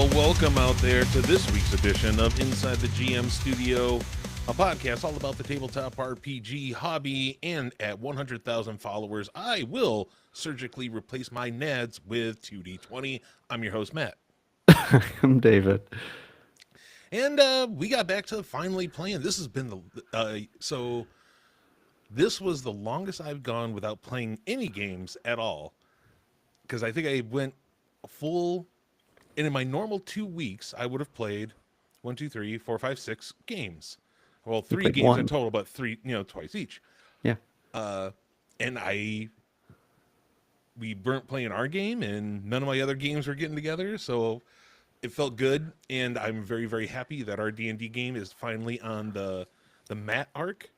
Well, welcome out there to this week's edition of Inside the GM Studio, a podcast all about the tabletop RPG hobby. And at 100,000 followers, I will surgically replace my NADS with 2D20. I'm your host, Matt. I'm David. And we got back to finally playing. This has been this was the longest I've gone without playing any games at all. Because I think I went full. And in my normal 2 weeks, I would have played 1, 2, 3, 4, 5, 6 games. Well, You three played games in one. total, but three, twice each. Yeah. And we weren't playing our game, and none of my other games were getting together, so it felt good. And I'm very, very happy that our D&D game is finally on the Matt arc.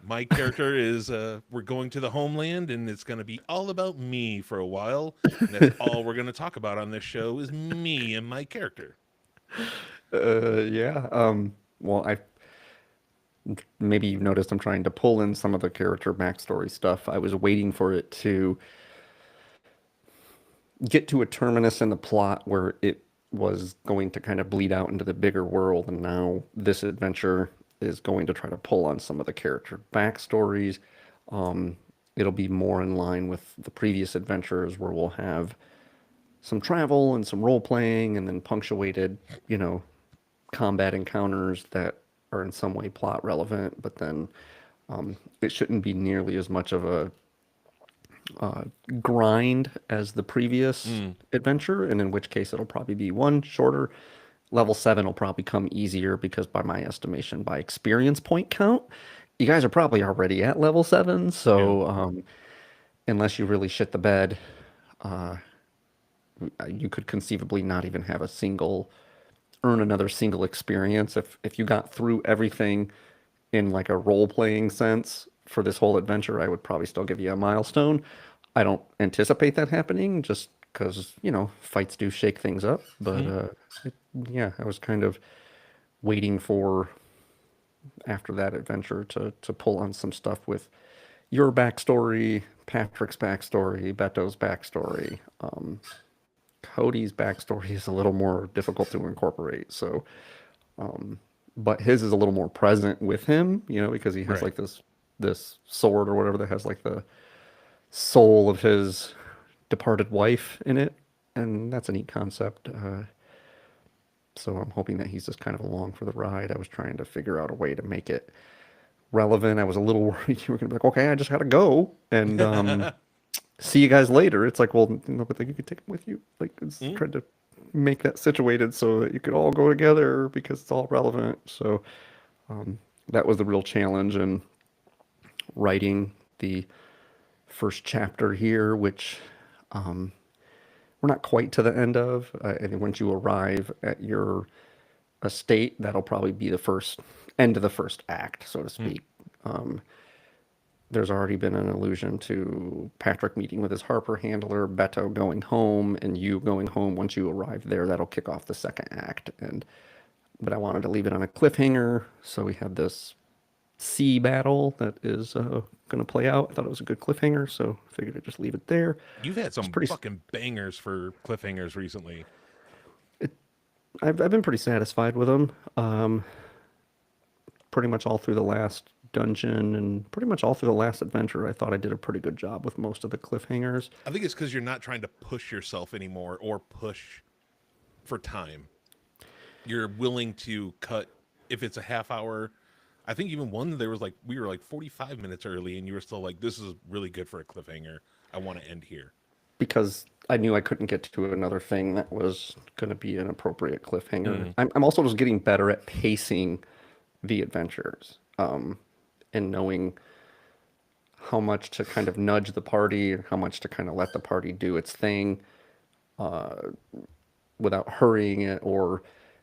My character is we're going to the homeland, and it's going to be all about me for a while. And that's all we're going to talk about on this show is me and my character. Yeah. Well, I maybe you've noticed I'm trying to pull in some of the character backstory stuff. I was waiting for it to get to a terminus in the plot where it was going to kind of bleed out into the bigger world, and now this adventure is going to try to pull on some of the character backstories. It'll be more in line with the previous adventures where we'll have some travel and some role playing and then punctuated, combat encounters that are in some way plot relevant, but then it shouldn't be nearly as much of a grind as the previous adventure, and in which case it'll probably be one shorter. Level 7 will probably come easier because, by my estimation, by experience point count, you guys are probably already at level 7. Yeah. So, unless you really shit the bed, you could conceivably not even have earn another single experience. If you got through everything in like a role playing sense for this whole adventure, I would probably still give you a milestone. I don't anticipate that happening just because, fights do shake things up. But yeah, I was kind of waiting for after that adventure to pull on some stuff with your backstory, Patrick's backstory, Beto's backstory. Cody's backstory is a little more difficult to incorporate. So, but his is a little more present with him, because he has Right. like this sword or whatever that has like the soul of his departed wife in it, and that's a neat concept. So I'm hoping that he's just kind of along for the ride. I was trying to figure out a way to make it relevant. I was a little worried you were gonna be like, okay, I just gotta go and see you guys later. It's like, well, but then you could take him with you. Like, it's trying to make that situated so that you could all go together because it's all relevant. So that was the real challenge in writing the first chapter here, which we're not quite to the end of. I think once you arrive at your estate, that'll probably be the first end of the first act, so to speak. There's already been an allusion to Patrick meeting with his Harper handler, Beto going home, and you going home once you arrive there. That'll kick off the second act. But I wanted to leave it on a cliffhanger, so we had this sea battle that is going to play out. I thought it was a good cliffhanger, so I figured I'd just leave it there. You've had It's some pretty. fucking bangers for cliffhangers recently. I've been pretty satisfied with them. Pretty much all through the last dungeon and pretty much all through the last adventure, I thought I did a pretty good job with most of the cliffhangers. I think it's because you're not trying to push yourself anymore or push for time. You're willing to cut if it's a half hour. I think even one there was like we were like 45 minutes early, and you were still like, "This is really good for a cliffhanger. I want to end here." Because I knew I couldn't get to another thing that was going to be an appropriate cliffhanger. I'm also just getting better at pacing the adventures and knowing how much to kind of nudge the party, how much to kind of let the party do its thing without hurrying it or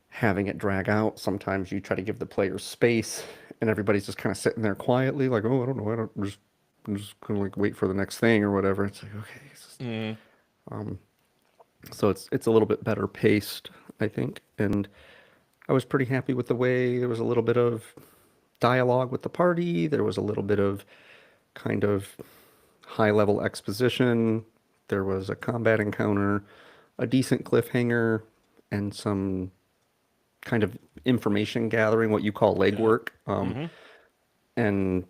having it drag out. Sometimes you try to give the players space and everybody's just kind of sitting there quietly like, oh, I don't know, I'm just gonna like wait for the next thing or whatever. It's like, okay, so it's a little bit better paced, I think, and I was pretty happy with the way there was a little bit of dialogue with the party. There was a little bit of kind of high level exposition. There was a combat encounter, a decent cliffhanger, and some kind of information gathering, what you call Yeah. legwork. Mm-hmm. And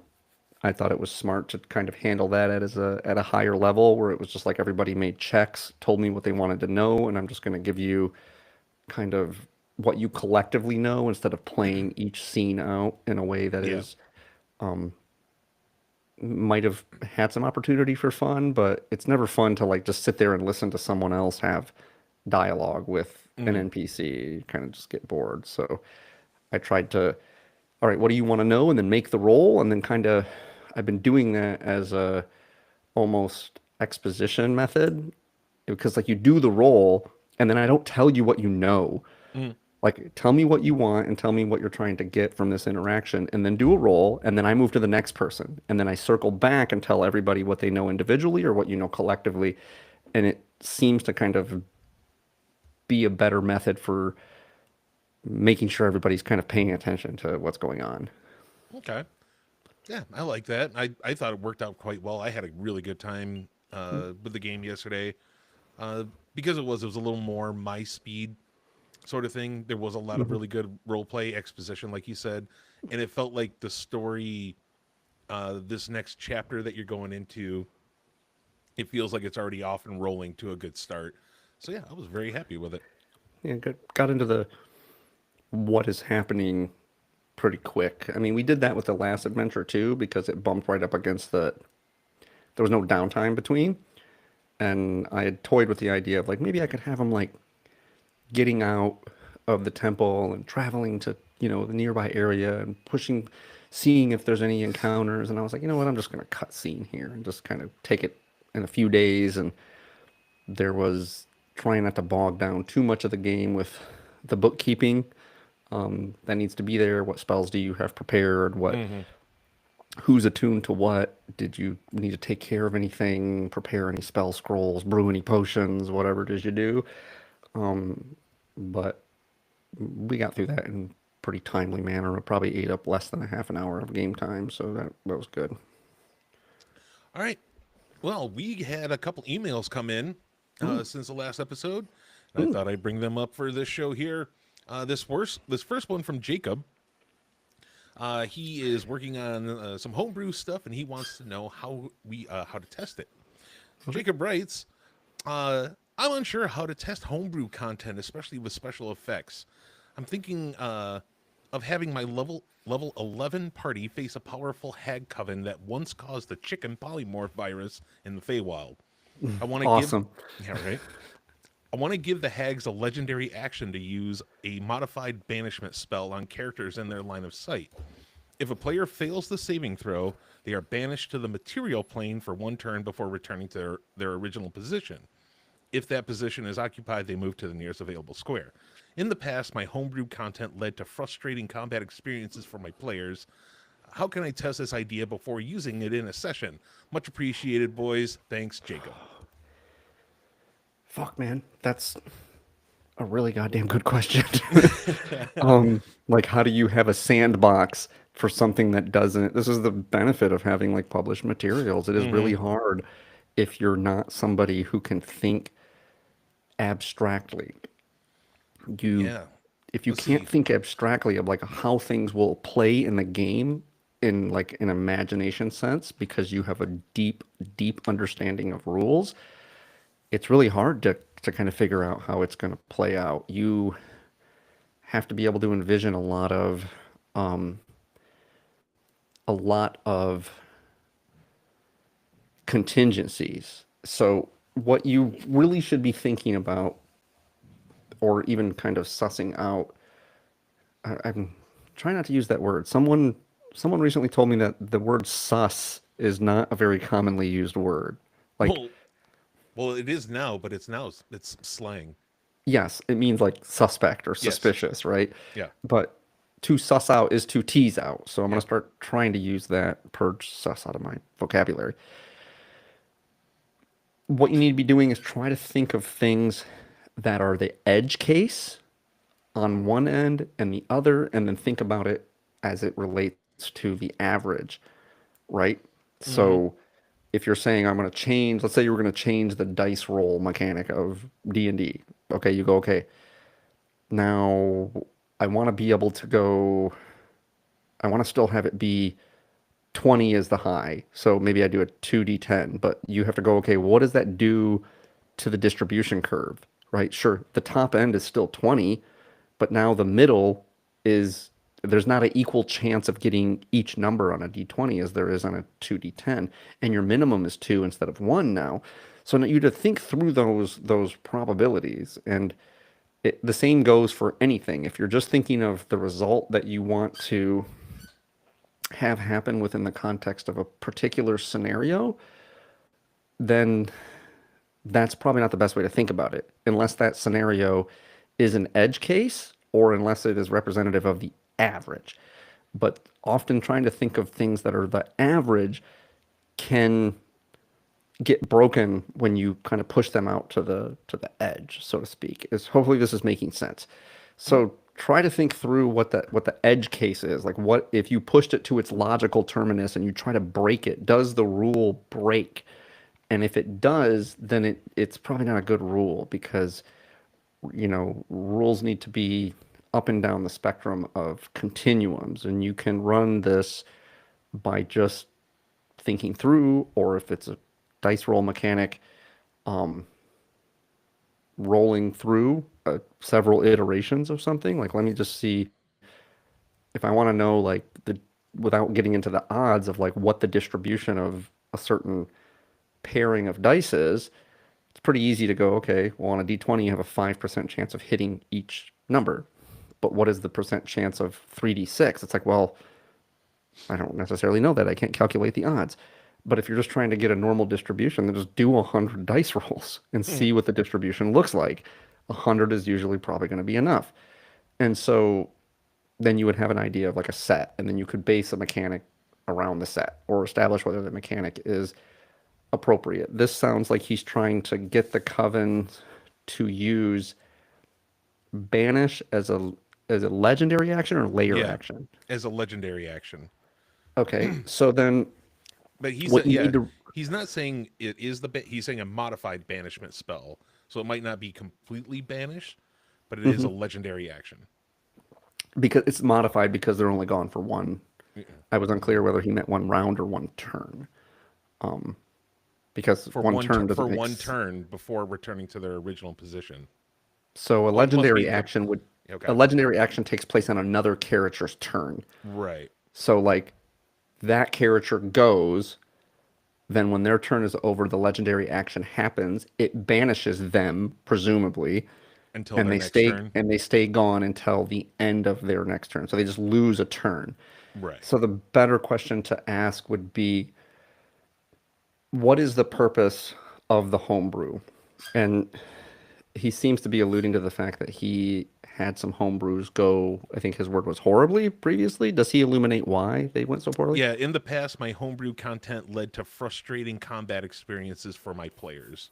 I thought it was smart to kind of handle that at a higher level where it was just like everybody made checks, told me what they wanted to know, and I'm just going to give you kind of what you collectively know instead of playing each scene out in a way that Yeah. is might have had some opportunity for fun, but it's never fun to like just sit there and listen to someone else have dialogue with an Mm-hmm. NPC. You kind of just get bored. So I tried to, all right, what do you want to know? And then make the roll. And then kind of, I've been doing that as a almost exposition method because like you do the roll and then I don't tell you what you know. Mm-hmm. Like, tell me what you want and tell me what you're trying to get from this interaction, and then do a roll, and then I move to the next person, and then I circle back and tell everybody what they know individually or what you know collectively, and it seems to kind of be a better method for making sure everybody's kind of paying attention to what's going on. Okay. Yeah, I like that. I thought it worked out quite well. I had a really good time with the game yesterday. Uh, because it was a little more my speed sort of thing. There was a lot of Hmm. really good role play exposition, like you said, and it felt like the story, this next chapter that you're going into, it feels like it's already off and rolling to a good start. So yeah, I was very happy with it. Yeah, got into the what is happening pretty quick. I mean, we did that with the last adventure too because it bumped right up against there was no downtime between. And I had toyed with the idea of like maybe I could have them like getting out of the temple and traveling to the nearby area and pushing, seeing if there's any encounters. And I was like, you know what, I'm just gonna cut scene here and just kind of take it in a few days. And there was trying not to bog down too much of the game with the bookkeeping that needs to be there. What spells do you have prepared? What Mm-hmm. Who's attuned to what? Did you need to take care of anything? Prepare any spell scrolls? Brew any potions? Whatever it is you do. But we got through that in pretty timely manner. It probably ate up less than a half an hour of game time, so that was good. All right. Well, we had a couple emails come in Ooh. since the last episode. I thought I'd bring them up for this show here. This first one from Jacob. He is working on some homebrew stuff, and he wants to know how to test it. Okay. Jacob writes, "I'm unsure how to test homebrew content, especially with special effects. I'm thinking of having my level 11 party face a powerful hag coven that once caused the chicken polymorph virus in the Feywild. I want to give, Awesome. yeah, right. I want to give the hags a legendary action to use a modified banishment spell on characters in their line of sight. If a player fails the saving throw, they are banished to the material plane for one turn before returning to their original position. If that position is occupied, they move to the nearest available square. In the past, my homebrew content led to frustrating combat experiences for my players. How can I test this idea before using it in a session? Much appreciated, boys. Thanks, Jacob." Fuck, man, that's a really goddamn good question. Like, how do you have a sandbox for something that doesn't? This is the benefit of having like published materials. It is Mm-hmm. really hard if you're not somebody who can think abstractly. You, Yeah. if you Let's can't see. think abstractly of like how things will play in the game in like an imagination sense because you have a deep understanding of rules, it's really hard to kind of figure out how it's going to play out. You have to be able to envision um, a lot of contingencies. So what you really should be thinking about, or even kind of sussing out, I'm trying not to use that word. Someone recently told me that the word sus is not a very commonly used word. Like, Well, well, it is now, but it's slang. yes, it means like suspect or Yes. suspicious, right? Yeah. But to suss out is to tease out. So I'm going Yeah. to start trying to use that, purge suss out of my vocabulary. What you need to be doing is try to think of things that are the edge case on one end and the other, and then think about it as it relates to the average, right? Mm-hmm. So if you're saying I'm going to let's say you were going to change the dice roll mechanic of D&D. Okay, you go, okay, Now, I want to be able to go, I want to still have it be 20 is the high. So maybe I do a 2d10, but you have to go, okay, what does that do to the distribution curve, right? Sure, the top end is still 20, but now the middle is, there's not an equal chance of getting each number on a d20 as there is on a 2d10, and your minimum is 2 instead of 1 now. So now you have to think through those probabilities, and the same goes for anything. If you're just thinking of the result that you want to have happen within the context of a particular scenario, then that's probably not the best way to think about it, unless that scenario is an edge case or unless it is representative of the average. But often trying to think of things that are the average can get broken when you kind of push them out to the edge, so to speak. Is hopefully this is making sense. Mhm. So try to think through what the edge case is. Like what if you pushed it to its logical terminus and you try to break it, does the rule break? And if it does, then it's probably not a good rule because, rules need to be up and down the spectrum of continuums. And you can run this by just thinking through, or if it's a dice roll mechanic, rolling through several iterations of something. Like, let me just see if I want to know, like, without getting into the odds of like what the distribution of a certain pairing of dice is, it's pretty easy to go, okay, well, on a d20, you have a 5% chance of hitting each number. But what is the percent chance of 3d6? It's like, well, I don't necessarily know that. I can't calculate the odds. But if you're just trying to get a normal distribution, then just do 100 dice rolls and Mhm. see what the distribution looks like. 100 is usually probably going to be enough. And so then you would have an idea of like a set, and then you could base a mechanic around the set or establish whether the mechanic is appropriate. This sounds like he's trying to get the coven to use banish as a legendary action or layer Yeah, action. as a legendary action. Okay, so then But he what said, you yeah, need to he's not saying it is he's saying a modified banishment spell. So it might not be completely banished, but it is a mhm, legendary action. because it's modified because they're only gone for one. Yeah. I was unclear whether he meant one round or one turn. Because one turn For doesn't make one turn before returning to their original position. so Well, it must be a okay. legendary action takes place on another character's turn. Right. So like that character goes, then when their turn is over, the legendary action happens. It banishes them, presumably, Until their next turn. and they stay gone until the end of their next turn. So they just lose a turn. Right. So the better question to ask would be, what is the purpose of the homebrew? And he seems to be alluding to the fact that he had some homebrews go, I think his word was horribly previously. Does he illuminate why they went so poorly? Yeah, in the past, my homebrew content led to frustrating combat experiences for my players.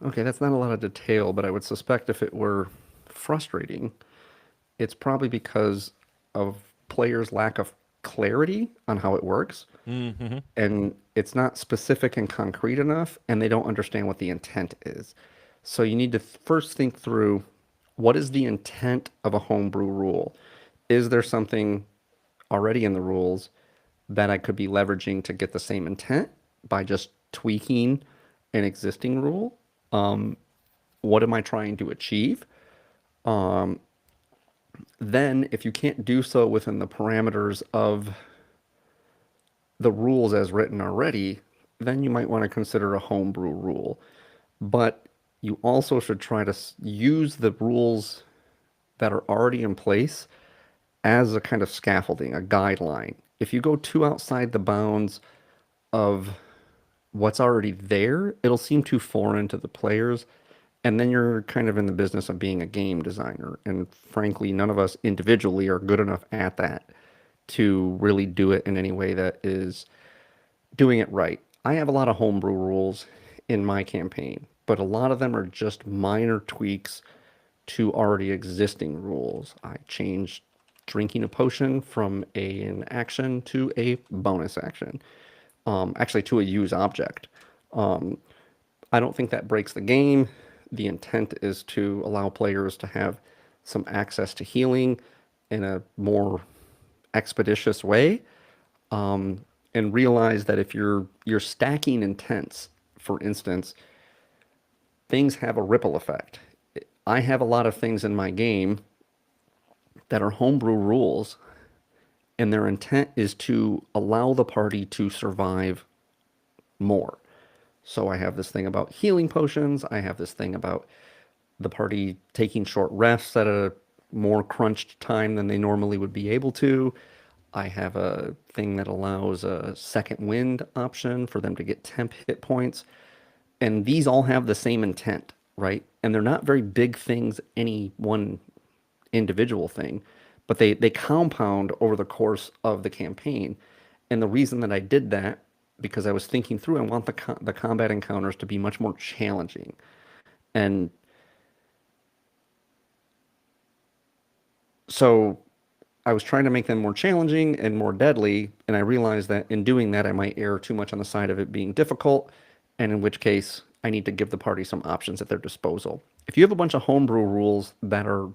Okay, that's not a lot of detail, but I would suspect if it were frustrating, it's probably because of players' lack of clarity on how it works, Mm-hmm. and it's not specific and concrete enough, and they don't understand what the intent is. So you need to first think through what is the intent of a homebrew rule? Is there something already in the rules that I could be leveraging to get the same intent by just tweaking an existing rule? What am I trying to achieve? Then, if you can't do so within the parameters of the rules as written already, then you might want to consider a homebrew rule. But you also should try to use the rules that are already in place as a kind of scaffolding, a guideline. If you go too outside the bounds of what's already there, it'll seem too foreign to the players. And then you're kind of in the business of being a game designer. And frankly, none of us individually are good enough at that to really do it in any way that is doing it right. I have a lot of homebrew rules in my campaign, but a lot of them are just minor tweaks to already existing rules. I changed drinking a potion from an action to a bonus action, actually to a use object. I don't think that breaks the game. the intent is to allow players to have some access to healing in a more expeditious way, and realize that if you're stacking intents, for instance, things have a ripple effect. I have a lot of things in my game that are homebrew rules, and their intent is to allow the party to survive more. So I have this thing about healing potions. I have this thing about the party taking short rests at a more crunched time than they normally would be able to. I have a thing that allows a second wind option for them to get temp hit points. And these all have the same intent, right? And they're not very big things, any one individual thing, but they compound over the course of the campaign. And the reason that I did that, because I was thinking through, I want the combat encounters to be much more challenging. And so I was trying to make them more challenging and more deadly, and I realized that in doing that, I might err too much on the side of it being difficult, and in which case, I need to give the party some options at their disposal. If you have a bunch of homebrew rules that are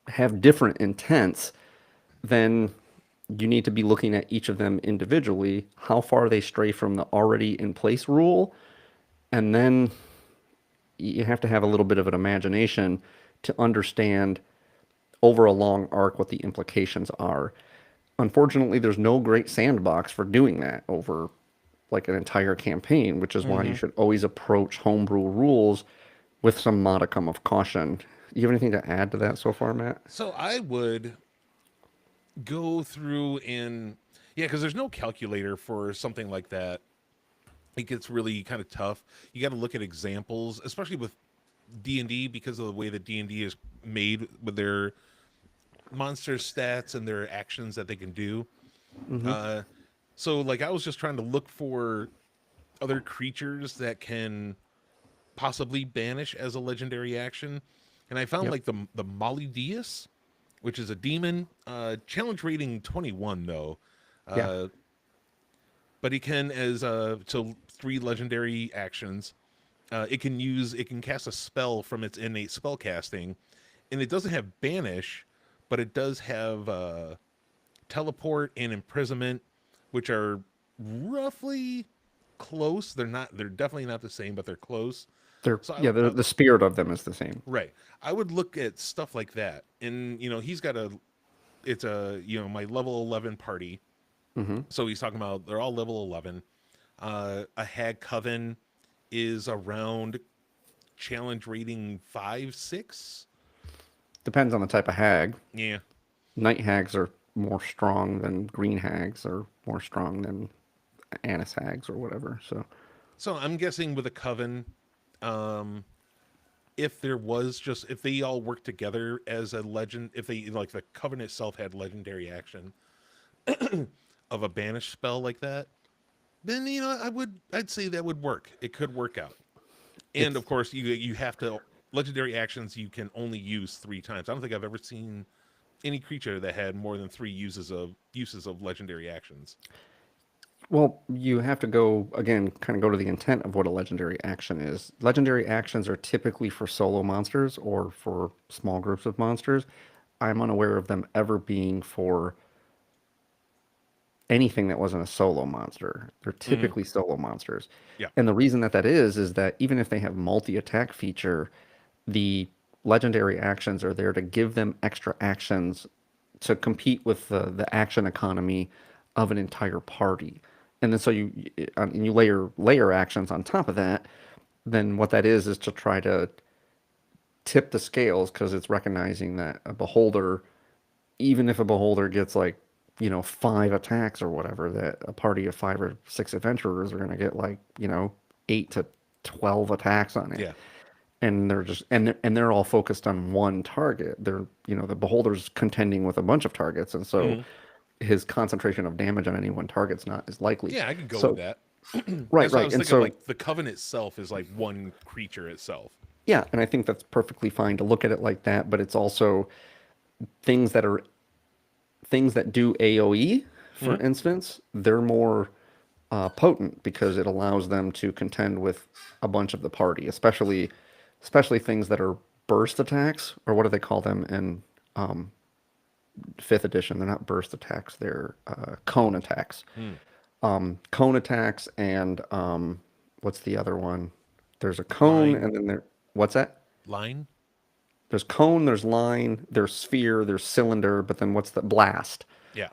have different intents, then you need to be looking at each of them individually, how far they stray from the already in place rule, and then you have to have a little bit of an imagination to understand over a long arc what the implications are. Unfortunately, there's no great sandbox for doing that over like an entire campaign, which is why you Hmm. should always approach homebrew rules with some modicum of caution. You have anything to add to that so far, Matt? So I would go through and yeah, because there's no calculator for something like that. It gets really kind of tough. You got to look at examples, especially with D&D, because of the way that D&D is made with their monster stats and their actions that they can do. Mm-hmm. Uh, so like I was just trying to look for other creatures that can possibly banish as a legendary action, and I found Yep. like the Molly Diaz, which is a demon. Challenge rating 21 though, Yeah. uh, but it can as so three legendary actions. It can cast a spell from its innate spell casting, and it doesn't have banish, but it does have teleport and imprisonment, which are roughly close. They're not. They're definitely not the same, but they're close. They're So yeah, the spirit of them is the same. right, I would look at stuff like that, and he's got a. It's a my level 11 party, Mm-hmm. so he's talking about they're all level 11. A hag coven is around challenge rating 5 6. Depends on the type of hag. Yeah. Night hags are more strong than green hags, or more strong than anise hags or whatever. So So I'm guessing with a coven, um, if there was just if they all worked together as a legend, if they like the coven itself had legendary action of a banish spell like that, then I'd say that would work. It could work out. And it's of course, you have to legendary actions you can only use 3 times. I don't think I've ever seen any creature that had more than 3 uses of legendary actions. well, you have to go again, kind of go to the intent of what a legendary action is. Legendary actions are typically for solo monsters or for small groups of monsters. I'm unaware of them ever being for anything that wasn't a solo monster. They're Hmm. typically solo monsters. Yeah. And the reason that that is that even if they have multi-attack feature, the legendary actions are there to give them extra actions to compete with the action economy of an entire party. And then so you layer actions on top of that, then what that is to try to tip the scales because it's recognizing that a beholder, even if a beholder gets like, 5 attacks or whatever, that a party of 5 or 6 adventurers are going to get like, 8 to 12 attacks on it. Yeah. And they're all focused on one target. The beholder's contending with a bunch of targets, and so Hmm. his concentration of damage on any one target's not as likely. Yeah, I could go with So, that. right, That's why I right. was And thinking of so, like the coven itself is like one creature itself. yeah, and I think that's perfectly fine to look at it like that, but it's also things that are things that do AoE, for Hmm. instance, they're more potent because it allows them to contend with a bunch of the party, especially especially things that are burst attacks, or what do they call them in um, fifth edition? They're not burst attacks; they're cone attacks. Hmm. Cone attacks, and what's the other one? There's a cone, Line, and then there. What's that? line. There's cone, there's line, there's sphere, there's cylinder, but then what's the blast? Yeah.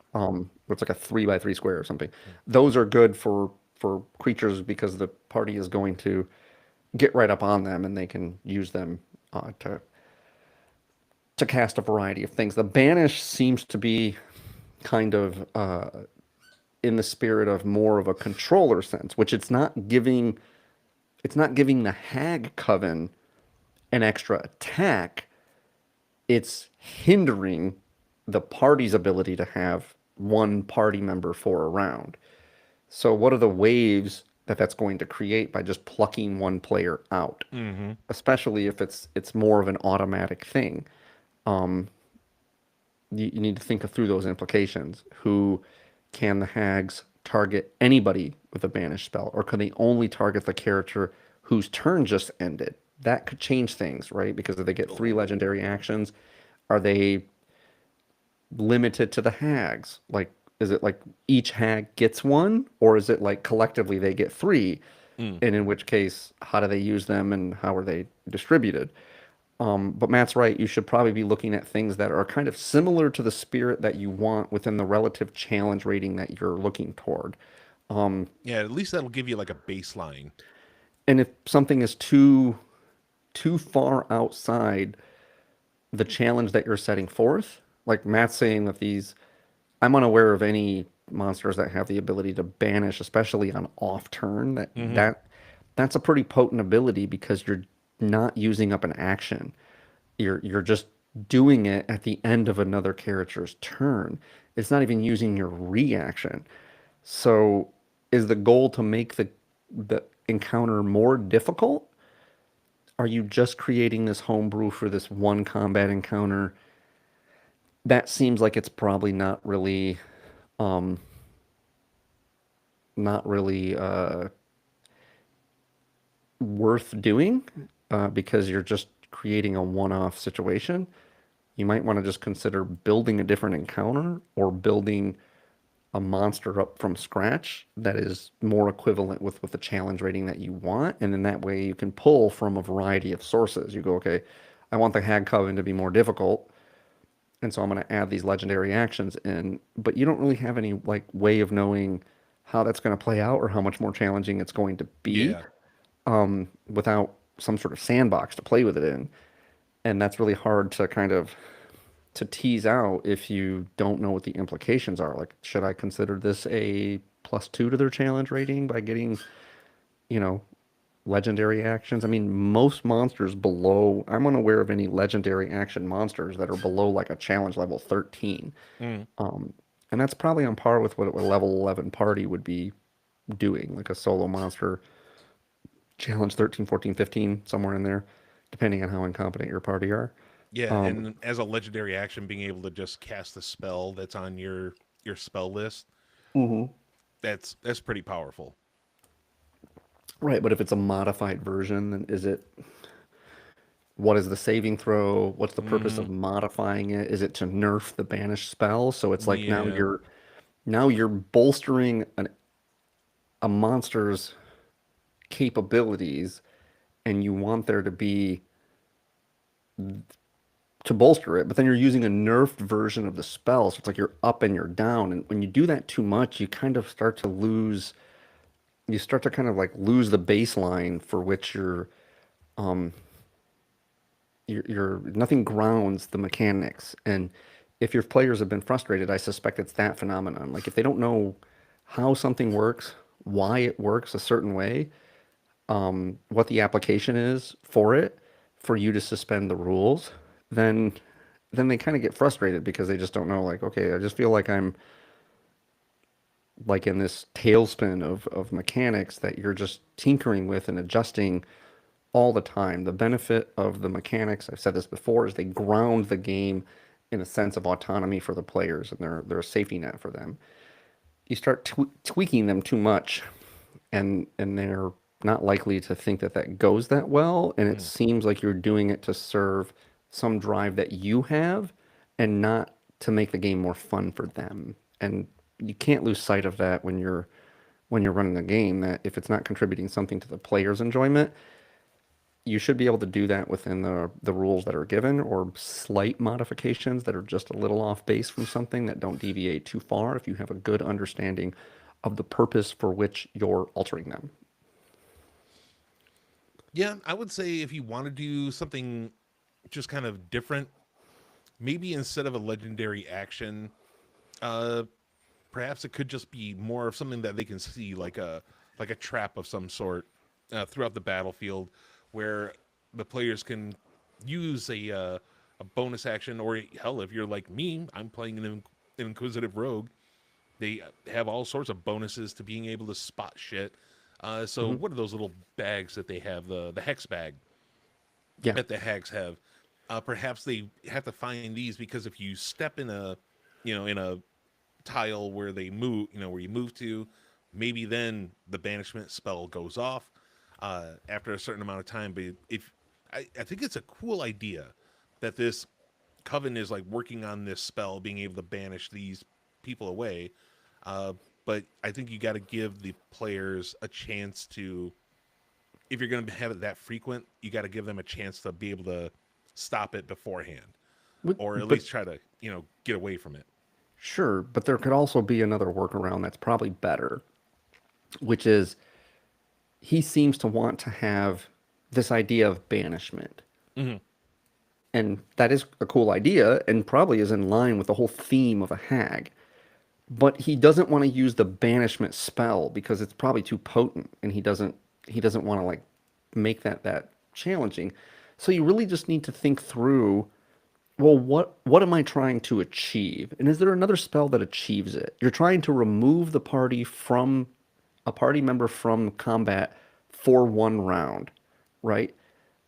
It's like a 3 by 3 square or something. Hmm. Those are good for creatures because the party is going to get right up on them and they can use them to cast a variety of things. The banish seems to be kind of in the spirit of more of a controller sense, which it's not giving the hag coven an extra attack. It's hindering the party's ability to have one party member for a round. So, what are the waves that that's going to create by just plucking one player out? Mm-hmm. Especially if it's more of an automatic thing. You need to think through those implications. Who can the hags target anybody with a banish spell, or can they only target the character whose turn just ended? That could change things, right? Because if they get three Oh. legendary actions, are they limited to the hags? Like, is it like each hag gets one, or is it like collectively they get three? Mm. And in which case, how do they use them and how are they distributed? But Matt's right. You should probably be looking at things that are kind of similar to the spirit that you want within the relative challenge rating that you're looking toward. Yeah, at least that'll give you like a baseline. And if something is too far outside the challenge that you're setting forth, like Matt's saying that I'm unaware of any monsters that have the ability to banish, especially on off turn. That Mm-hmm. that that's a pretty potent ability because you're not using up an action. You're just doing it at the end of another character's turn. It's not even using your reaction. So is the goal to make the encounter more difficult? Are you just creating this homebrew for this one combat encounter? That seems like it's probably um not really worth doing because you're just creating a one-off situation. You might want to just consider building a different encounter or building a monster up from scratch that is more equivalent with the challenge rating that you want. And in that way, you can pull from a variety of sources. You go, okay, I want the Hag Coven to be more difficult. And so I'm going to add these legendary actions in, but you don't really have any like way of knowing how that's going to play out or how much more challenging it's going to be Yeah. without some sort of sandbox to play with it in. And that's really hard to kind of to tease out if you don't know what the implications are. Like, should I consider this a +2 to their challenge rating by getting, you know, legendary actions? I mean, most monsters below, I'm unaware of any legendary action monsters that are below like a challenge level 13. Mm. And that's probably on par with what a level 11 party would be doing, like a solo monster challenge 13, 14, 15, somewhere in there, depending on how incompetent your party are. Yeah, and as a legendary action, being able to just cast a spell that's on your spell list, that's pretty powerful. Right, but if it's a modified version, then is it what is the saving throw? What's the purpose Mm, of modifying it? Is it to nerf the banish spell? So it's like now yeah. you're bolstering a monster's capabilities and you want there to be to bolster it, but then you're using a nerfed version of the spell. So it's like you're up and you're down. And when you do that too much, you kind of start to lose you start to kind of like lose the baseline for which you're nothing grounds the mechanics. And if your players have been frustrated, I suspect it's that phenomenon. Like if they don't know how something works, why it works a certain way, what the application is for it, for you to suspend the rules, then they kind of get frustrated because they just don't know. Like, okay, I just feel like I'm like in this tailspin of mechanics that you're just tinkering with and adjusting all the time. The benefit of the mechanics, I've said this before, is they ground the game in a sense of autonomy for the players, and they're a safety net for them. You start tweaking them too much, and they're not likely to think that that goes that well, and it Mm. seems like you're doing it to serve some drive that you have and not to make the game more fun for them. And you can't lose sight of that when you're running the game, that if it's not contributing something to the player's enjoyment, you should be able to do that within the rules that are given, or slight modifications that are just a little off base from something that don't deviate too far if you have a good understanding of the purpose for which you're altering them. Yeah, I would say if you want to do something just kind of different, maybe instead of a legendary action, uh, perhaps it could just be more of something that they can see, like a trap of some sort throughout the battlefield, where the players can use a bonus action, or hell, if you're like me, I'm playing an inquisitive rogue. They have all sorts of bonuses to being able to spot shit. So Hmm. what are those little bags that they have? The hex bag Yeah. that the hags have. Perhaps they have to find these because if you step in a, in a tile where they move, where you move to, maybe then the banishment spell goes off after a certain amount of time. But if I think it's a cool idea that this coven is like working on this spell, being able to banish these people away. Uh, but I think you got to give the players a chance to, if you're going to have it that frequent, you got to give them a chance to be able to stop it beforehand, or at But least try to, get away from it. sure, but there could also be another workaround that's probably better, which is he seems to want to have this idea of banishment. Mm-hmm. And that is a cool idea and probably is in line with the whole theme of a hag. But he doesn't want to use the banishment spell because it's probably too potent, and he doesn't want to like make that challenging. So you really just need to think through, well, what am I trying to achieve? And is there another spell that achieves it? You're trying to remove the party from a party member from combat for 1 round, right?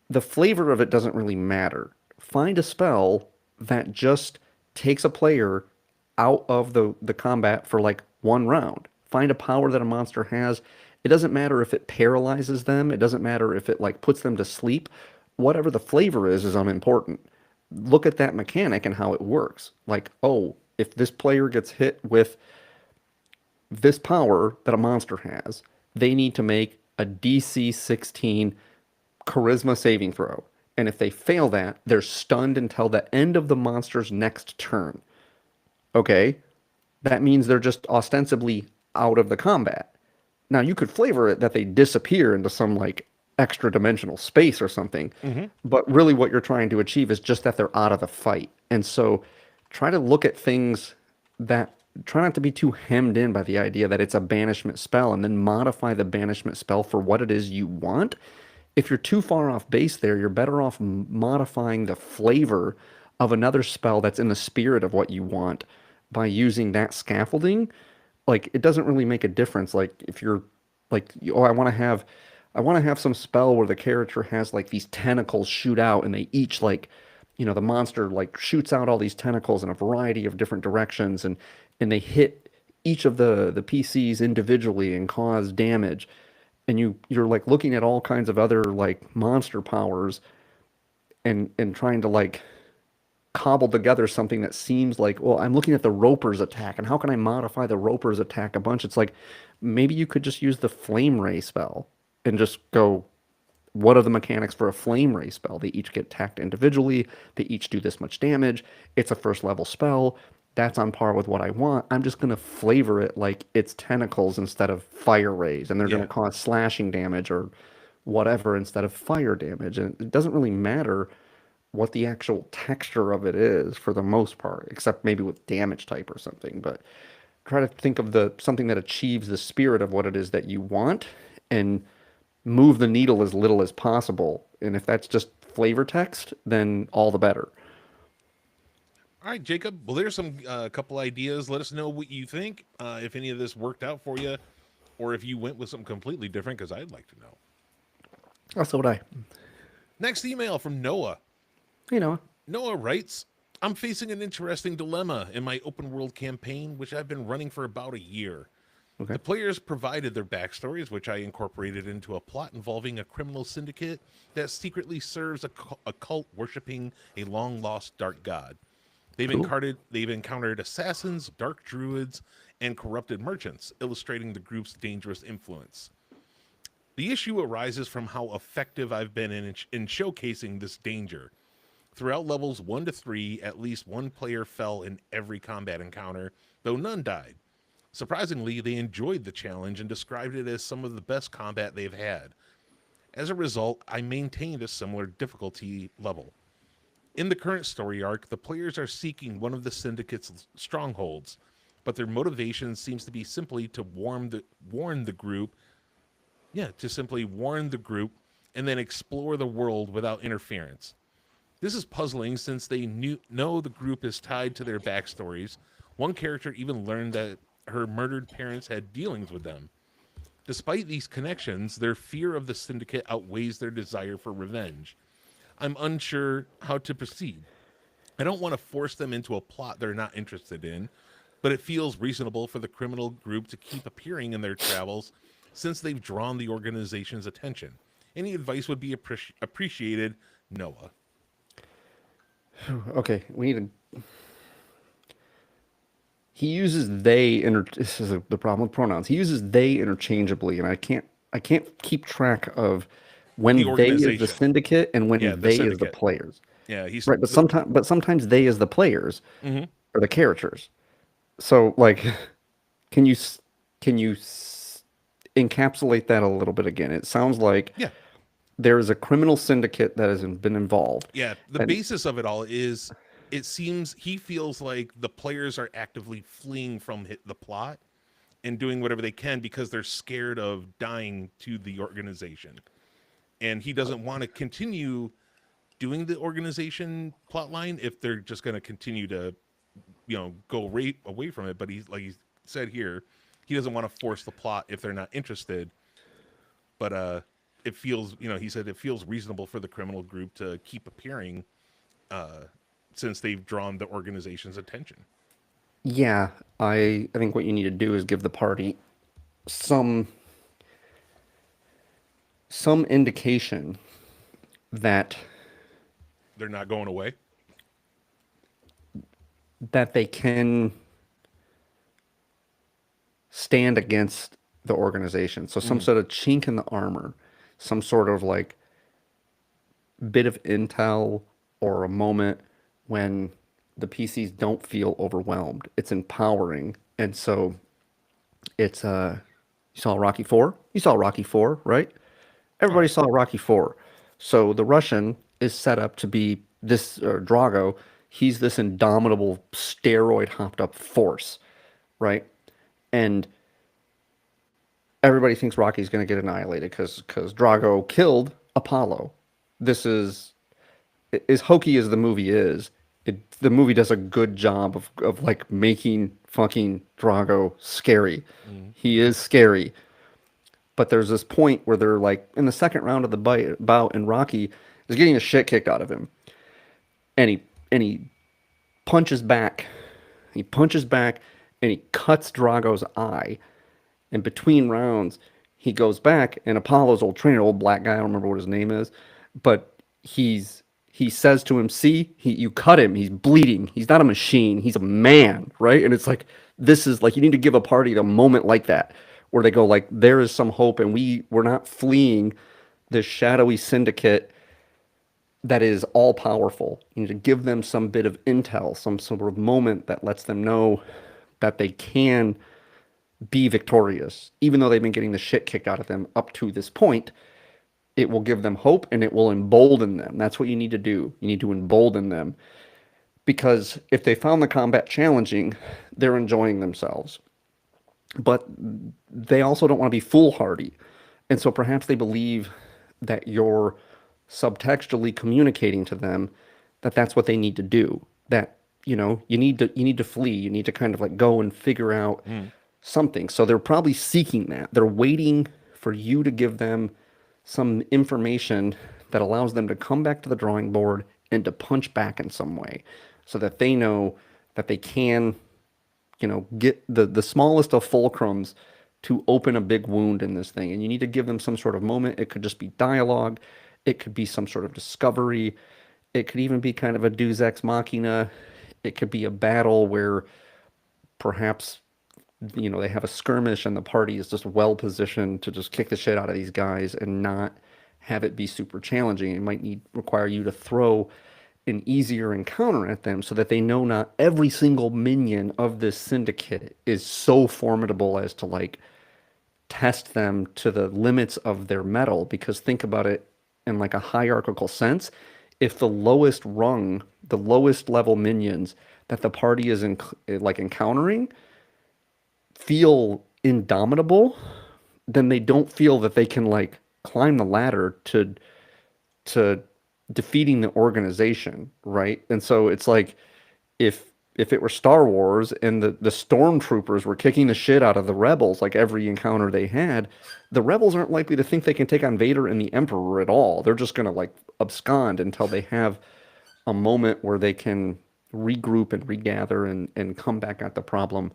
The flavor of it doesn't really matter. Find a spell that just takes a player out of the combat for like 1 round. Find a power that a monster has. It doesn't matter if it paralyzes them. It doesn't matter if it like puts them to sleep. Whatever the flavor is unimportant. Look at that mechanic and how it works. Like, oh, if this player gets hit with this power that a monster has, they need to make a DC 16 charisma saving throw. And if they fail that, they're stunned until the end of the monster's next turn. Okay? That means they're just ostensibly out of the combat. Now, you could flavor it that they disappear into some like extra dimensional space or something, Mm-hmm. but really what you're trying to achieve is just that they're out of the fight. And so try to look at things that try not to be too hemmed in by the idea that it's a banishment spell, and then modify the banishment spell for what it is you want. If you're too far off base there, you're better off modifying the flavor of another spell that's in the spirit of what you want by using that scaffolding. Like it doesn't really make a difference. Like if you're like, oh, I want to have some spell where the character has like these tentacles shoot out, and they each like, the monster like shoots out all these tentacles in a variety of different directions, and they hit each of the PCs individually and cause damage. And you're like looking at all kinds of other like monster powers, and trying to like cobble together something that seems like, well, I'm looking at the Roper's attack, and how can I modify the Roper's attack a bunch? It's like maybe you could just use the Flame Ray spell and just go, what are the mechanics for a Flame Ray spell? They each get attacked individually, they each do this much damage. It's a first level spell. That's on par with what I want. I'm just going to flavor it like it's tentacles instead of fire rays, and they're going to Yeah. cause slashing damage or whatever instead of fire damage. And it doesn't really matter what the actual texture of it is for the most part, except maybe with damage type or something. But try to think of the something that achieves the spirit of what it is that you want, and move the needle as little as possible. And if that's just flavor text, then all the better. All right, Jacob. Well, there's some couple ideas. Let us know what you think. If any of this worked out for you, or if you went with something completely different, because I'd like to know. Oh, so would I. Next email from Noah. You know, Noah writes, I'm facing an interesting dilemma in my open world campaign, which I've been running for about a year. Okay. The players provided their backstories, which I incorporated into a plot involving a criminal syndicate that secretly serves a cult worshiping a long lost dark god. Cool. They've encountered assassins, dark druids, and corrupted merchants, illustrating the group's dangerous influence. The issue arises from how effective I've been in showcasing this danger. Throughout levels 1 to 3, at least one player fell in every combat encounter, though none died. Surprisingly, they enjoyed the challenge and described it as some of the best combat they've had. As a result, I maintained a similar difficulty level. In the current story arc, the players are seeking one of the syndicate's strongholds, but their motivation seems to be simply to warn the group, to simply warn the group and then explore the world without interference. This is puzzling since know the group is tied to their backstories. One character even learned that her murdered parents had dealings with them. Despite these connections, their fear of the syndicate outweighs their desire for revenge. I'm unsure how to proceed. I don't want to force them into a plot they're not interested in, but it feels reasonable for the criminal group to keep appearing in their travels since they've drawn the organization's attention. Any advice would be appreciated, Noah. Okay, we need to. He uses they this is the problem with pronouns. He uses they interchangeably, and I can't keep track of The when they is the organization. syndicate and Yeah, when the they is the syndicate. players. Yeah, he's Right, but sometimes they is the players mhm. or the characters. So like, can you s- can you encapsulate that a little bit again? It sounds like Yeah. there is a criminal syndicate that has been involved, Yeah, the and basis of it all is it seems he feels like the players are actively fleeing from the plot and doing whatever they can because they're scared of dying to the organization. And he doesn't want to continue doing the organization plot line if they're just going to continue to, go away from it. But he's like he said here, he doesn't want to force the plot if they're not interested. But it feels, he said it feels reasonable for the criminal group to keep appearing uh, since they've drawn the organization's attention. yeah, I think what you need to do is give the party some some indication that They're not going away. they can stand against the organization. So some Mm-hmm. sort of chink in the armor, some sort of like bit of intel or a moment when the PCs don't feel overwhelmed. It's empowering. And so it's you saw Rocky 4? You saw Rocky 4, right? All Everybody right. saw Rocky 4. So the Russian is set up to be this Drago, he's this indomitable steroid hopped up force, right? And everybody thinks Rocky's going to get annihilated because Drago killed Apollo. This is as hokey as the movie is. The movie does a good job of like making fucking Drago scary. Mm-hmm. He is scary, but there's this point where they're like in the second round of the bout, and Rocky is getting the shit kicked out of him, and he punches back. He punches back, and he cuts Drago's eye. And between rounds, he goes back, and Apollo's old trainer, old black guy, I don't remember what his name is, but he says to him, "See, you cut him. He's bleeding. He's not a machine. He's a man, right?" And it's like this is like you need to give a party a moment like that where they go like, "There is some hope, and we're not fleeing this shadowy syndicate that is all powerful." You need to give them some bit of intel, some sort of moment that lets them know that they can be victorious, even though they've been getting the shit kicked out of them up to this point. It will give them hope and it will embolden them. That's what you need to do. You need to embolden them because if they found the combat challenging, they're enjoying themselves. But they also don't want to be foolhardy. And so perhaps they believe that you're subtextually communicating to them that that's what they need to do. That, you need to flee. You need to kind of like go and figure out Mm-hmm. something. So they're probably seeking that. They're waiting for you to give them some information that allows them to come back to the drawing board and to punch back in some way so that they know that they can, get the smallest of fulcrums to open a big wound in this thing. And you need to give them some sort of moment. It could just be dialogue, it could be some sort of discovery, it could even be kind of a deus ex machina. It could be a battle where perhaps they have a skirmish and the party is just well positioned to just kick the shit out of these guys and not have it be super challenging. It might need require you to throw an easier encounter at them so that they know not every single minion of this syndicate is so formidable as to like test them to the limits of their metal. Because think about it in like a hierarchical sense, if the lowest rung, the lowest level minions that the party is like encountering feel indomitable, then they don't feel that they can like climb the ladder to defeating the organization, right? And so it's like if it were Star Wars and the stormtroopers were kicking the shit out of the rebels like every encounter they had, the rebels aren't likely to think they can take on Vader and the Emperor at all. They're just going to like abscond until they have a moment where they can regroup and regather and come back at the problem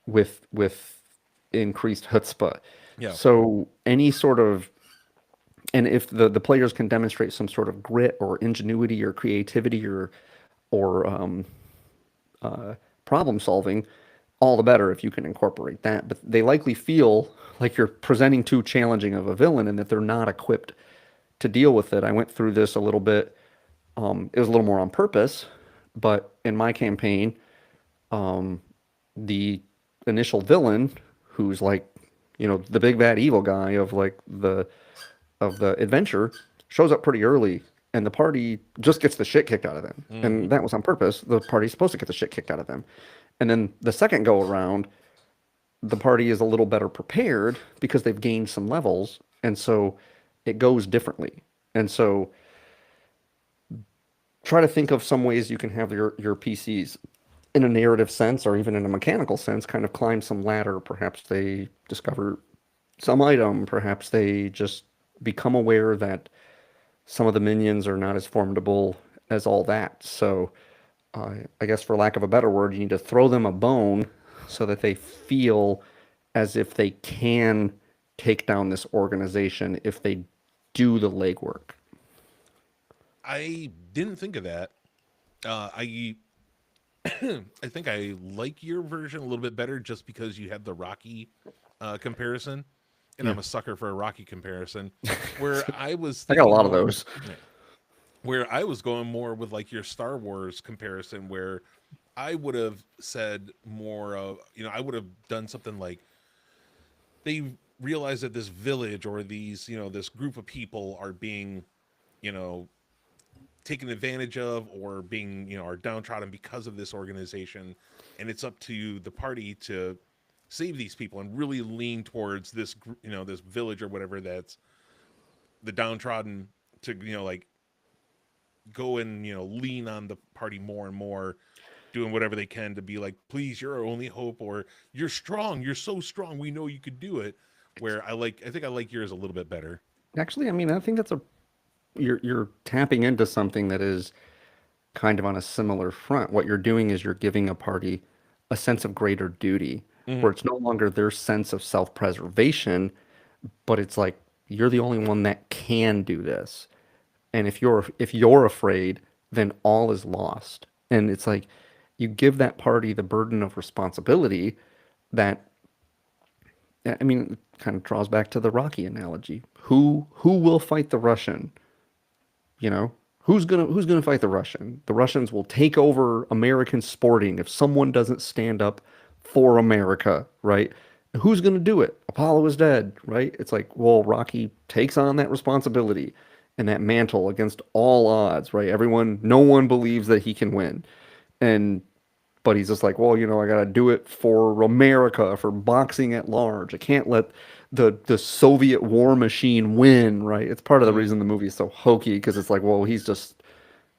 with increased chutzpah. Yeah. So any sort of and if the players can demonstrate some sort of grit or ingenuity or creativity or problem solving, all the better if you can incorporate that. But they likely feel like you're presenting too challenging of a villain and that they're not equipped to deal with it. I went through this a little bit. It was a little more on purpose, but in my campaign, the initial villain, who's like, the big bad evil guy of like the adventure, shows up pretty early, and the party just gets the shit kicked out of them. And that was on purpose. The party's supposed to get the shit kicked out of them. And then the second go around, the party is a little better prepared because they've gained some levels, and so it goes differently. And so try to think of some ways you can have your PCs in a narrative sense or even in a mechanical sense kind of climb some ladder. Perhaps they discover some item, perhaps they just become aware that some of the minions are not as formidable as all that. So I guess for lack of a better word, you need to throw them a bone so that they feel as if they can take down this organization if they do the legwork. I didn't think of that. I I think I like your version a little bit better just because you had the Rocky comparison, and Yeah. I'm a sucker for a Rocky comparison. Where I was I got a thinking lot of more, those. yeah, where I was going more with like your Star Wars comparison, where I would have said more of, I would have done something like they realize that this village or these, this group of people are being, you know, taken advantage of or being, are downtrodden because of this organization, and it's up to the party to save these people and really lean towards this, this village or whatever that's the downtrodden to, like go and lean on the party more and more, doing whatever they can to be like, please, you're our only hope, or you're strong, you're so strong, we know you could do it. Where I think I like yours a little bit better. Actually, I mean, I think that's a you're tapping into something that is kind of on a similar front. What you're doing is you're giving a party a sense of greater duty, Hmm. where it's no longer their sense of self-preservation, but it's like you're the only one that can do this. And if you're afraid, then all is lost. And it's like you give that party the burden of responsibility that I mean, it kind of draws back to the Rocky analogy. Who will fight the Russian? You know, who's gonna fight the Russian? The Russians will take over American sporting if someone doesn't stand up for America, right? Who's gonna do it? Apollo is dead, right? It's like, well, Rocky takes on that responsibility and that mantle against all odds, right? No one believes that he can win. And but he's just like, well, I got to do it for America, for boxing at large. I can't let the Soviet war machine win, right? It's part of the Hmm. reason the movie is so hokey because it's like, well, he's just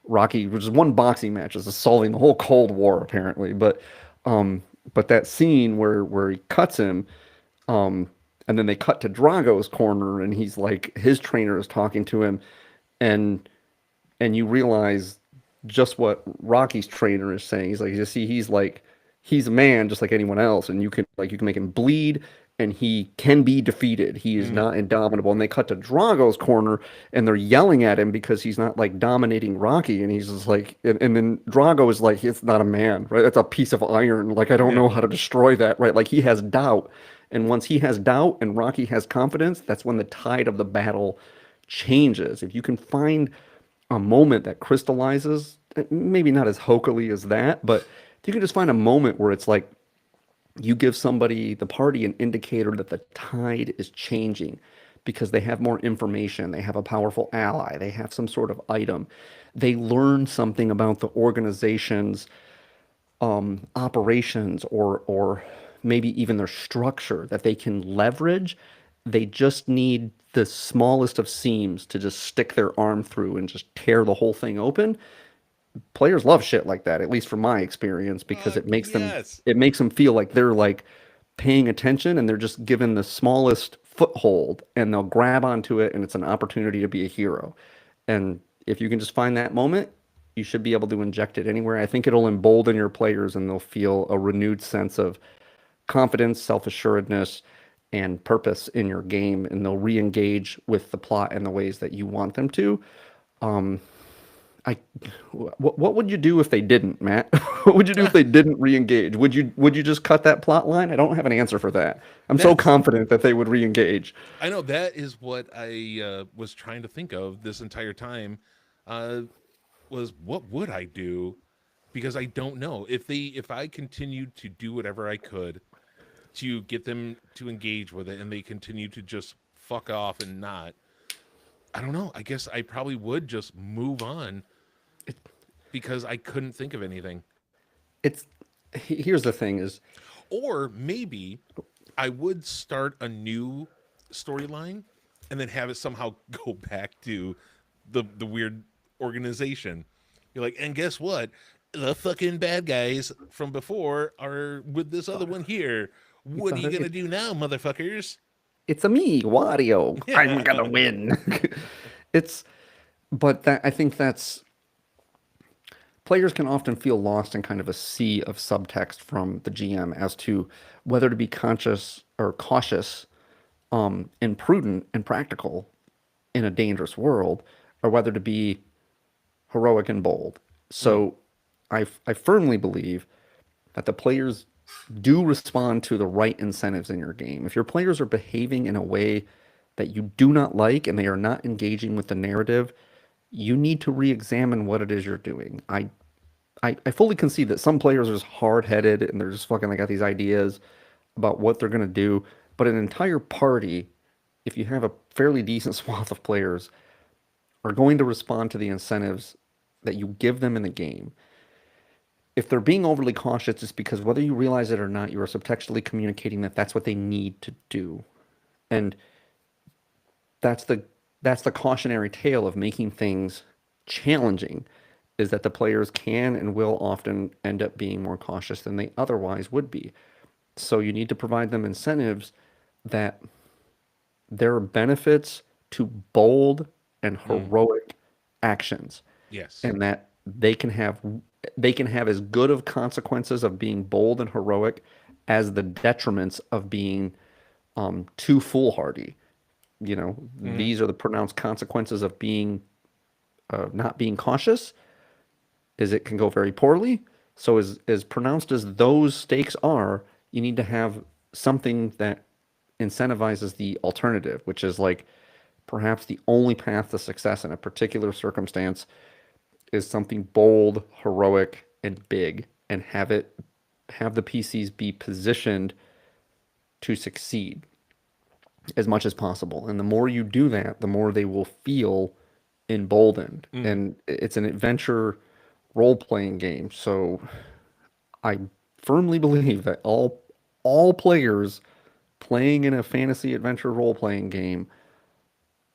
Rocky, which is one boxing match, is solving the whole Cold War apparently. But that scene where he cuts him, and then they cut to Drago's corner, and he's like, his trainer is talking to him, and and you realize just what Rocky's trainer is saying. He's like, you see, he's a man just like anyone else, and you can make him bleed, and he can be defeated. He is Mm, not indomitable. And they cut to Drago's corner, and they're yelling at him because he's not like dominating Rocky, and he's just like, and then Drago is like, it's not a man, right? That's a piece of iron. Like I don't yeah. know how to destroy that, right? Like he has doubt, and once he has doubt and Rocky has confidence, that's when the tide of the battle changes. If you can find a moment that crystallizes, maybe not as hokily as that, but if you can just find a moment where it's like you give somebody, the party, an indicator that the tide is changing because they have more information, they have a powerful ally, they have some sort of item, they learn something about the organization's operations or maybe even their structure that they can leverage. They just need the smallest of seams to just stick their arm through and just tear the whole thing open. Players love shit like that, at least from my experience, because Yes. it makes them feel like they're like paying attention and they're just given the smallest foothold and they'll grab onto it and it's an opportunity to be a hero. And if you can just find that moment, you should be able to inject it anywhere. I think it'll embolden your players and they'll feel a renewed sense of confidence, self-assuredness, and purpose in your game, and they'll re-engage with the plot in the ways that you want them to. I, what would you do if they didn't, Matt? What would you do if they didn't re-engage? Would you just cut that plot line? I don't have an answer for that. I'm so That's confident that they would re-engage. I know that is what I was trying to think of this entire time. Uh, was what would I do? Because I don't know if I continued to do whatever I could to get them to engage with it, and they continue to just fuck off and not. I don't know. I guess I probably would just move on because I couldn't think of anything. It's Here's the thing is Or maybe I would start a new storyline and then have it somehow go back to the weird organization. You're like, and guess what? The fucking bad guys from before are with this other one here. it's What are you a gonna do now, motherfuckers? it's a me, Wario. I'm Yeah. gonna win. it's but that I think that's players can often feel lost in kind of a sea of subtext from the GM as to whether to be conscious or cautious, and prudent and practical in a dangerous world, or whether to be heroic and bold. Mm, So I firmly believe that the players do respond to the right incentives in your game. If your players are behaving in a way that you do not like and they are not engaging with the narrative, you need to re-examine what it is you're doing. I fully concede that some players are just hard-headed and they're just fucking, they got these ideas about what they're going to do. But an entire party, if you have a fairly decent swath of players, are going to respond to the incentives that you give them in the game. If they're being overly cautious, it's because whether you realize it or not, you are subtextually communicating that that's what they need to do. And that's the that's the cautionary tale of making things challenging, is that the players can and will often end up being more cautious than they otherwise would be. So you need to provide them incentives that there are benefits to bold and mm, heroic actions, yes. and that they can have as good of consequences of being bold and heroic as the detriments of being too foolhardy. You know, Hmm. these are the pronounced consequences of being not being cautious, is it can go very poorly. So as pronounced as those stakes are, you need to have something that incentivizes the alternative, which is like perhaps the only path to success in a particular circumstance is something bold, heroic, and big, and have the PCs be positioned to succeed as much as possible. And the more you do that, the more they will feel emboldened. Mm. And it's an adventure role playing game. So I firmly believe that all players playing in a fantasy adventure role playing game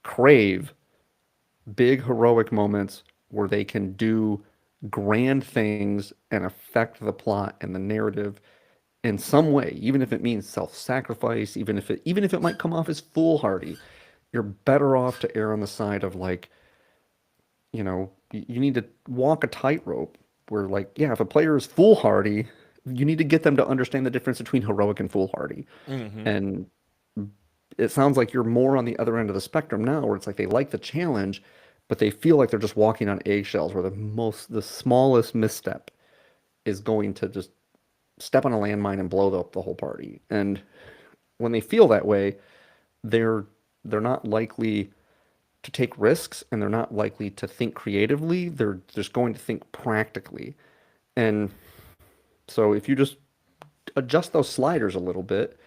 crave big heroic moments where they can do grand things and affect the plot and the narrative in some way, even if it means self-sacrifice, even if it might come off as foolhardy. You're better off to err on the side of like, you need to walk a tightrope where like, yeah, if a player is foolhardy, you need to get them to understand the difference between heroic and foolhardy. Hmm. And it sounds like you're more on the other end of the spectrum now, where it's like they like the challenge, but they feel like they're just walking on eggshells, where the smallest misstep is going to just step on a landmine and blow up the whole party. And when they feel that way, they're they're not likely to take risks, and they're not likely to think creatively. They're just going to think practically. And so if you just adjust those sliders a little bit,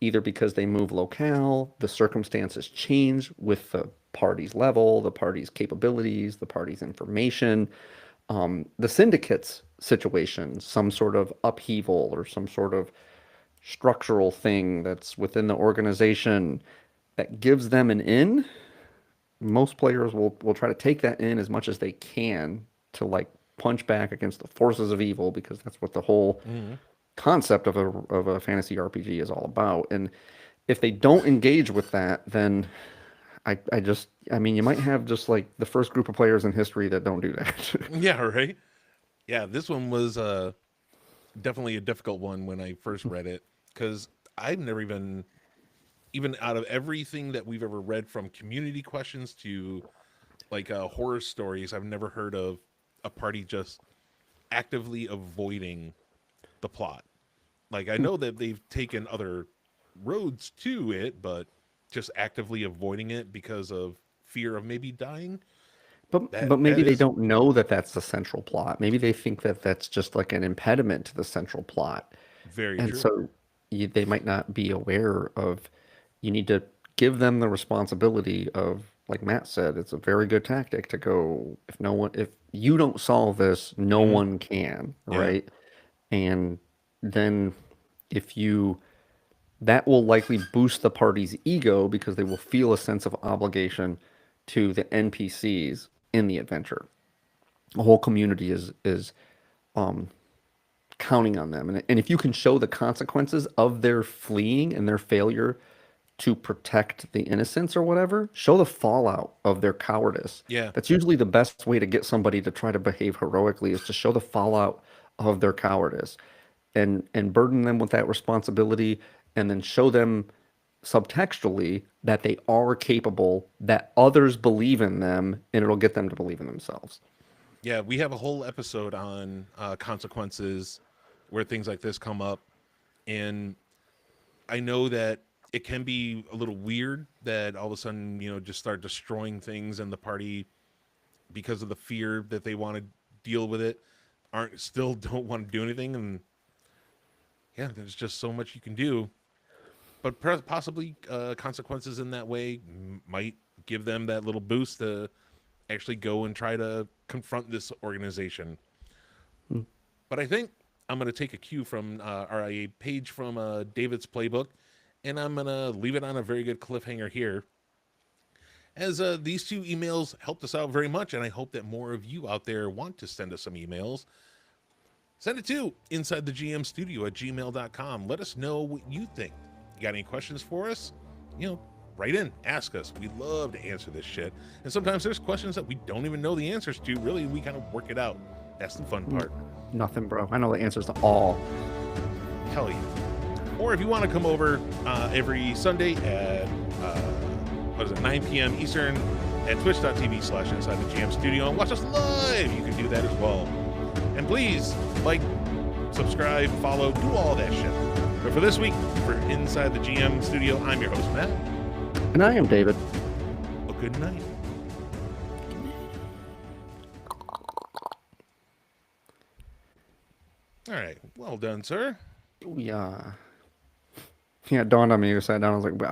either because they move locale, the circumstances change with the party's level, the party's capabilities, the party's information, the syndicate's situation, some sort of upheaval or some sort of structural thing that's within the organization that gives them an in. Most players will try to take that in as much as they can to like punch back against the forces of evil, because that's what the whole Hmm. concept of a fantasy RPG is all about. And if they don't engage with that, then I mean, you might have just like the first group of players in history that don't do that. Yeah, right. Yeah, this one was definitely a difficult one when I first read it, because I've never even out of everything that we've ever read, from community questions to like horror stories, I've never heard of a party just actively avoiding the plot. Like, I know that they've taken other roads to it, but just actively avoiding it because of fear of maybe dying. But That maybe they is don't know that that's the central plot. Maybe they think that that's just like an impediment to the central plot. very And true. so they might not be aware of, you need to give them the responsibility of, like Matt said, it's a very good tactic to go, if you don't solve this, no Hmm. one can, Yeah. right? And then if you, that will likely boost the party's ego, because they will feel a sense of obligation to the NPCs in the adventure. The whole community is counting on them. And if you can show the consequences of their fleeing and their failure to protect the innocents or whatever, show the fallout of their cowardice. Yeah. That's usually the best way to get somebody to try to behave heroically, is to show the fallout of their cowardice, and burden them with that responsibility, and then show them subtextually that they are capable, that others believe in them, and it'll get them to believe in themselves. Yeah, we have a whole episode on consequences where things like this come up. And I know that it can be a little weird that all of a sudden, just start destroying things, and the party, because of the fear that they want to deal with it, aren't still don't want to do anything. And yeah, there's just so much you can do. But possibly consequences in that way might give them that little boost to actually go and try to confront this organization. But I think I'm going to take a cue from or a page from David's playbook, and I'm going to leave it on a very good cliffhanger here. As these two emails helped us out very much, and I hope that more of you out there want to send us some emails. Send it to inside the GM studio at gmail.com. Let us know what you think. You got any questions for us? Write in, ask us. We love to answer this shit. And sometimes there's questions that we don't even know the answers to. Really, we kind of work it out. That's the fun part. Nothing, bro. I know the answers to all. Hell yeah. Or if you want to come over every Sunday at, 9 p.m. Eastern at twitch.tv/inside the GM studio and watch us live, you can do that as well. And please, like, subscribe, follow, do all that shit. But for this week, for Inside the GM studio, I'm your host, Matt. And I am David. A good night. All right. Well done, sir. Yeah. Yeah, it dawned on me. You sat down. I was like, I